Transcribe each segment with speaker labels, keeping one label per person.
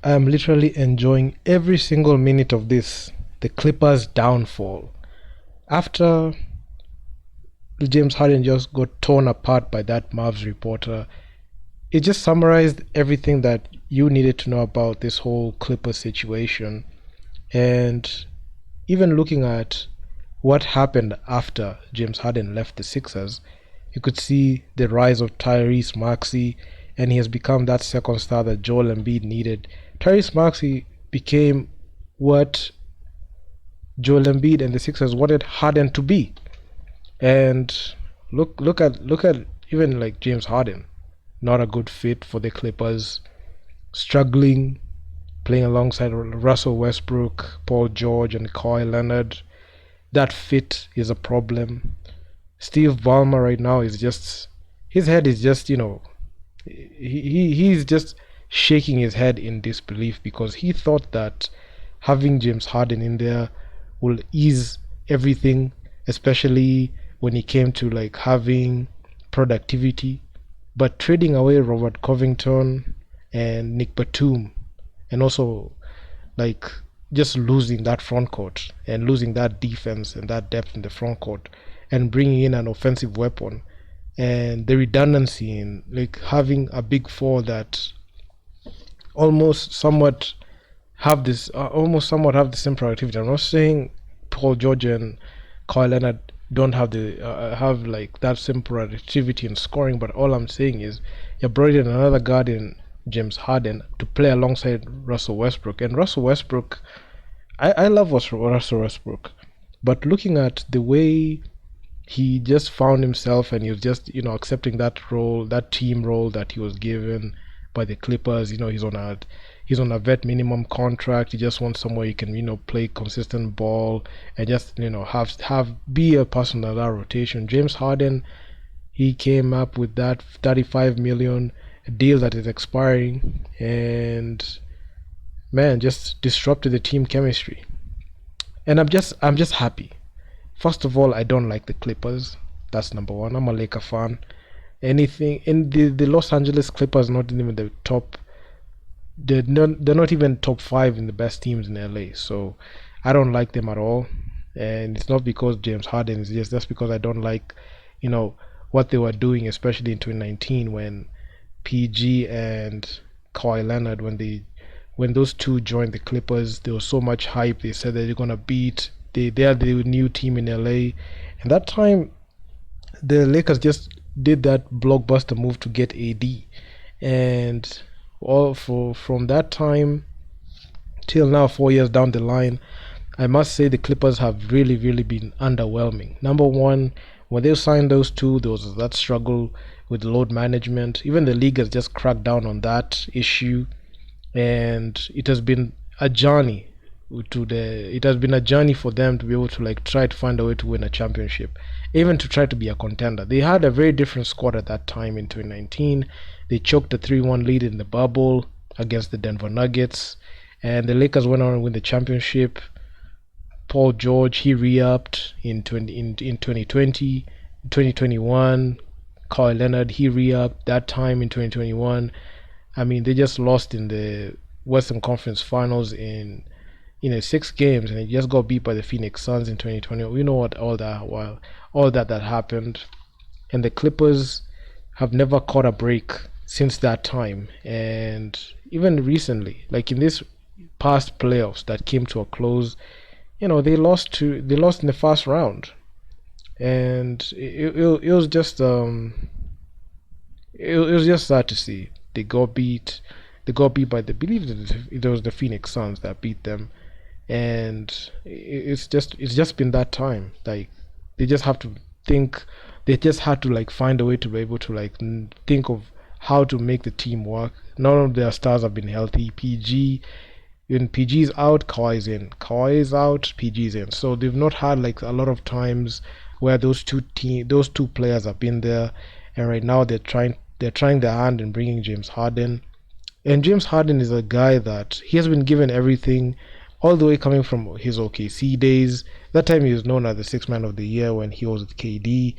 Speaker 1: I am literally enjoying every single minute of this. The Clippers' downfall. After James Harden just got torn apart by that Mavs reporter, it just summarized everything that you needed to know about this whole Clippers situation. And even looking at what happened after James Harden left the Sixers, you could see the rise of Tyrese Maxey, and he has become that second star that Joel Embiid needed. Tyrese Maxey became what Joel Embiid and the Sixers wanted Harden to be. And look at even like James Harden, not a good fit for the Clippers, struggling playing alongside Russell Westbrook, Paul George, and Kawhi Leonard. That fit is a problem. Steve Ballmer right now is just his head is just he's just shaking his head in disbelief because he thought that having James Harden in there will ease everything, especially when it came to like having productivity. But trading away Robert Covington and Nick Batum, and also like just losing that front court and losing that defense and that depth in the front court and bringing in an offensive weapon and the redundancy in like having a big four that almost somewhat almost somewhat have the same productivity. I'm not saying Paul George and Kawhi Leonard don't have the have like that same productivity in scoring, but all I'm saying is you brought in another guard in James Harden to play alongside Russell Westbrook, and Russell Westbrook, I love Russell Westbrook, but looking at the way he just found himself and he was just accepting that role, that team role that he was given by the Clippers. He's on a vet minimum contract. He just wants somewhere he can play consistent ball and just have be a person in that rotation. James Harden, he came up with that 35 million deal that is expiring, and man, just disrupted the team chemistry. And I'm just happy. First of all, I don't like the Clippers. That's number one. I'm a Laker fan. Anything in the Los Angeles Clippers, not even the top. They're not even top five in the best teams in LA. So I don't like them at all. And it's not because James Harden is just that's because I don't like, what they were doing, especially in 2019 when PG and Kawhi Leonard when those two joined the Clippers, there was so much hype. They said that they're gonna beat they are the new team in LA, and that time the Lakers just did that blockbuster move to get AD, and all for from that time till now, 4 years down the line, I must say the Clippers have really, really been underwhelming. Number one, when they signed those two, there was that struggle with load management. Even the league has just cracked down on that issue, and it has been a journey it has been a journey for them to be able to like try to find a way to win a championship, even to try to be a contender. They had a very different squad at that time in 2019. They choked a 3-1 lead in the bubble against the Denver Nuggets, and the Lakers went on to win the championship. Paul George, he re-upped in 2020, 2021. Kawhi Leonard, he re-upped that time in 2021. I mean, they just lost in the Western Conference Finals in 6 games, and they just got beat by the Phoenix Suns in 2020. You know what? All that happened, and the Clippers have never caught a break since that time. And even recently, like in this past playoffs that came to a close, they lost in the first round, and it was just it was just sad to see. They got beat by the believe that it was the Phoenix Suns that beat them, and it's just been that time. Like they just have to think. They just had to like find a way to be able to like think of how to make the team work. None of their stars have been healthy. When PG is out, Kawhi is in. Kawhi is out, PG is in. So they've not had like a lot of times where those two players have been there, and right now they're trying their hand in bringing James Harden. And James Harden is a guy that he has been given everything, all the way coming from his OKC days. That time he was known as the sixth man of the year when he was with KD.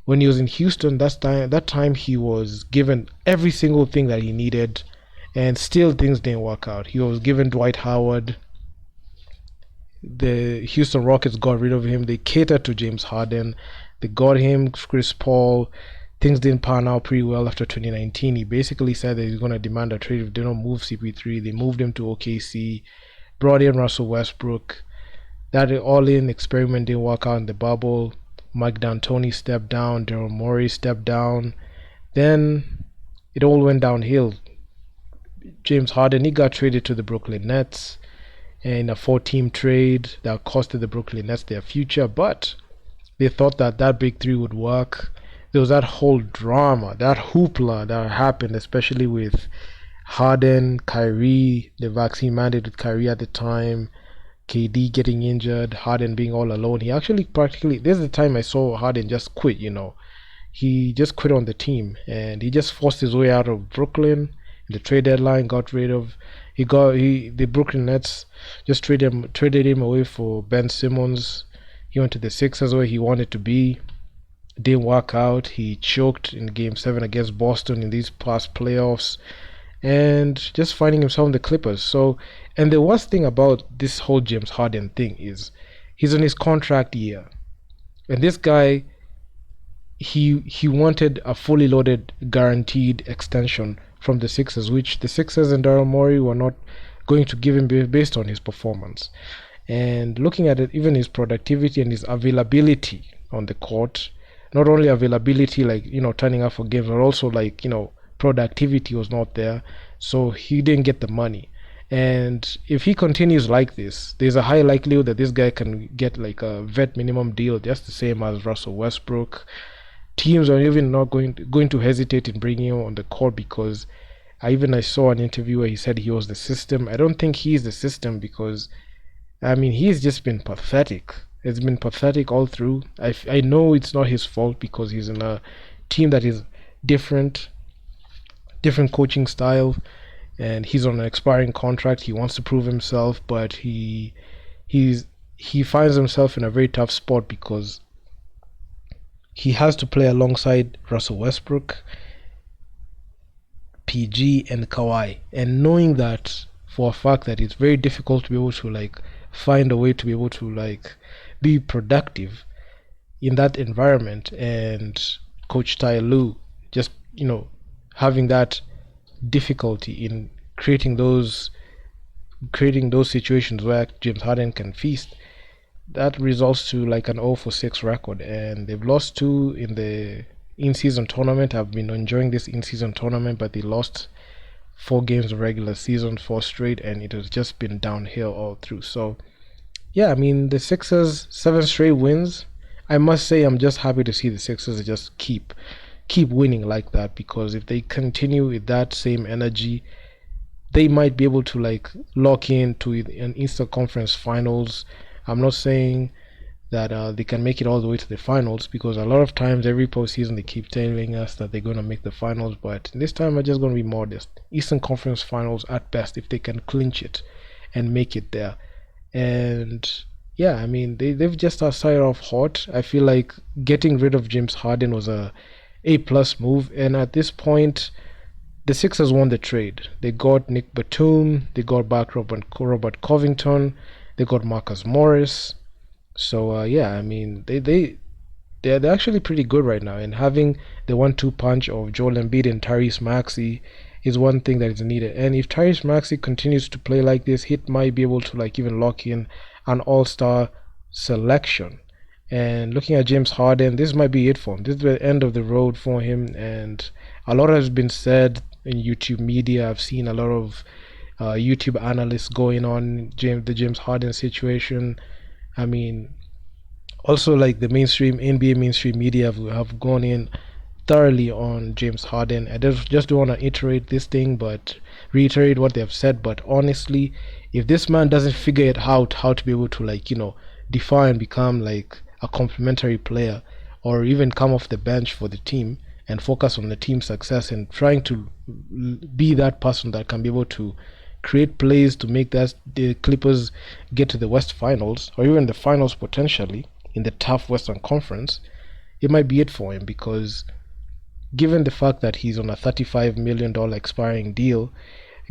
Speaker 1: When he was in Houston, that time he was given every single thing that he needed, and still things didn't work out. He was given Dwight Howard. The Houston Rockets got rid of him. They catered to James Harden. They got him Chris Paul. Things didn't pan out pretty well after 2019. He basically said that he's going to demand a trade if they don't move CP3. They moved him to OKC, brought in Russell Westbrook. That all-in experiment didn't work out in the bubble. Mike D'Antoni stepped down. Daryl Morey stepped down. Then it all went downhill. James Harden, he got traded to the Brooklyn Nets in a 4-team trade that costed the Brooklyn Nets their future, but they thought that that big three would work. There was that whole drama, that hoopla that happened, especially with Harden, Kyrie, the vaccine mandate with Kyrie at the time, KD getting injured, Harden being all alone. He actually practically, this is the time I saw Harden just quit, He just quit on the team and he just forced his way out of Brooklyn. The trade deadline got rid of the Brooklyn Nets just traded him away for Ben Simmons. He went to the Sixers where he wanted to be. Didn't work out. He choked in Game 7 against Boston in these past playoffs, and just finding himself in the Clippers. So, and the worst thing about this whole James Harden thing is he's on his contract year, and this guy, he wanted a fully loaded guaranteed extension from the Sixers, which the Sixers and Daryl Morey were not going to give him based on his performance. And looking at it, even his productivity and his availability on the court, not only availability like turning up for games, but also like productivity was not there, so he didn't get the money. And if he continues like this, there's a high likelihood that this guy can get like a vet minimum deal, just the same as Russell Westbrook. Teams are even not going to hesitate in bringing him on the court because I saw an interview where he said he was the system. I don't think he's the system because he's just been pathetic. It's been pathetic all through. I know it's not his fault because he's in a team that is different coaching style, and he's on an expiring contract. He wants to prove himself, but he finds himself in a very tough spot because he has to play alongside Russell Westbrook, PG, and Kawhi, and knowing that for a fact that it's very difficult to be able to find a way to be able to be productive in that environment, and Coach Ty Lue just having that difficulty in creating those situations where James Harden can feast, that results to an 0-for-6 record, and they've lost 2 in the in-season tournament. I've been enjoying this in-season tournament, but they lost 4 games of regular season, 4 straight, and it has just been downhill all through. So yeah, the Sixers 7 straight wins. I must say I'm just happy to see the Sixers just keep winning like that, because if they continue with that same energy, they might be able to lock in to an Eastern Conference Finals. I'm not saying that they can make it all the way to the finals, because a lot of times every postseason they keep telling us that they're going to make the finals, but this time I'm just going to be modest. Eastern Conference Finals at best, if they can clinch it and make it there. And yeah, they've just started off hot. I feel like getting rid of James Harden was a A+ move, and at this point the Sixers won the trade. They got Nick Batum, they got back Robert Covington, they got Marcus Morris. So yeah, they're actually pretty good right now, and having the 1-2 punch of Joel Embiid and Tyrese Maxey is one thing that is needed. And if Tyrese Maxey continues to play like this, he might be able to even lock in an all-star selection. And looking at James Harden, this might be it for him. This is the end of the road for him, and a lot has been said in YouTube media. I've seen a lot of YouTube analysts going on the James Harden situation. Also the NBA mainstream media have gone in thoroughly on James Harden. I just don't want to reiterate what they have said, but honestly, if this man doesn't figure it out how to be able to define and become a complementary player, or even come off the bench for the team and focus on the team's success and trying to be that person that can be able to create plays to make the Clippers get to the West Finals, or even the finals potentially in the tough Western Conference, it might be it for him, because given the fact that he's on a $35 million expiring deal,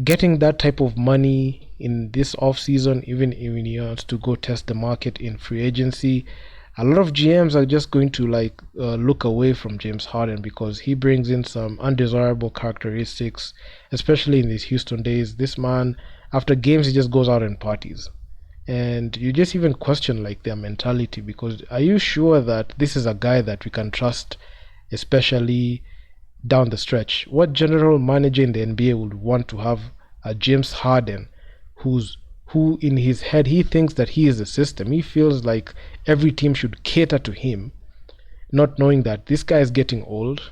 Speaker 1: getting that type of money in this off season, even when he wants to go test the market in free agency, a lot of GMs are just going to like look away from James Harden because he brings in some undesirable characteristics, especially in these Houston days. This man, after games, he just goes out and parties, and you just even question like their mentality, because are you sure that this is a guy that we can trust, especially down the stretch? What general manager in the NBA would want to have a James Harden who in his head he thinks that he is the system? He feels like every team should cater to him, not knowing that this guy is getting old.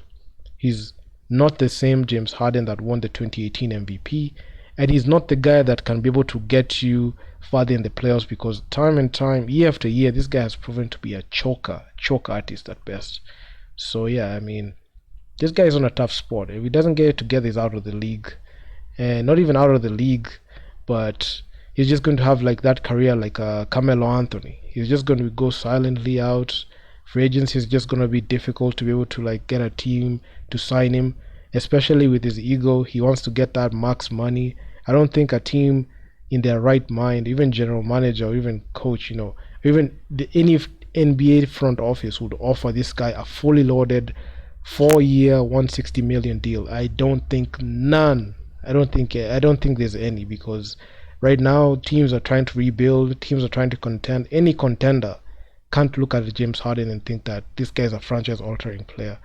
Speaker 1: He's not the same James Harden that won the 2018 MVP, and he's not the guy that can be able to get you further in the playoffs, because time and time, year after year, this guy has proven to be a choke artist at best. So yeah, I mean, this guy is on a tough spot. If he doesn't get it together, he's out of the league. And not even out of the league, but he's just going to have like that career like Carmelo Anthony. He's just going to go silently out. Free agency is just going to be difficult to be able to like get a team to sign him, especially with his ego. He wants to get that max money. I don't think a team in their right mind, even general manager or even coach, even any NBA front office would offer this guy a fully loaded 4 year 160 million deal. I don't think none. I don't think there's any, because right now teams are trying to rebuild, teams are trying to contend. Any contender can't look at James Harden and think that this guy is a franchise altering player.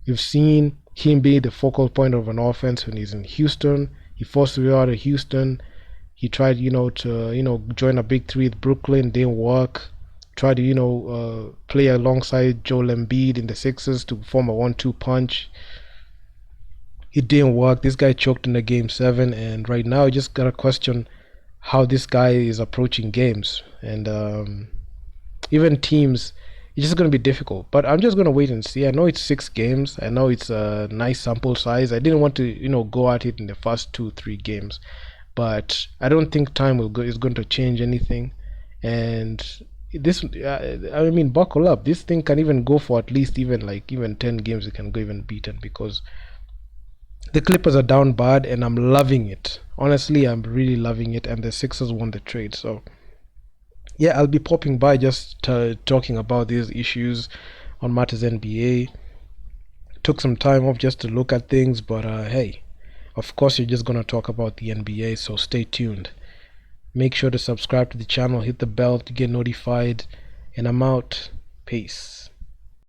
Speaker 1: You've seen him be the focal point of an offense when he's in Houston. He forced to be out of Houston. He tried, to join a big three with Brooklyn, didn't work. Tried to, play alongside Joel Embiid in the Sixers to form a 1-2 punch. It didn't work. This guy choked in the game 7, and right now you just gotta question how this guy is approaching games. And even teams, it's just gonna be difficult. But I'm just gonna wait and see. I know it's 6 games. I know it's a nice sample size. I didn't want to, go at it in the first 2-3 games, but I don't think time is going to change anything. And this, I mean, buckle up. This thing can even go for at least even 10 games. It can go even beaten, because the Clippers are down bad, and I'm loving it. Honestly, I'm really loving it, and the Sixers won the trade. So yeah, I'll be popping by just talking about these issues on Matters NBA. Took some time off just to look at things, but hey, of course you're just gonna talk about the NBA, so stay tuned. Make sure to subscribe to the channel, hit the bell to get notified, and I'm out. Peace.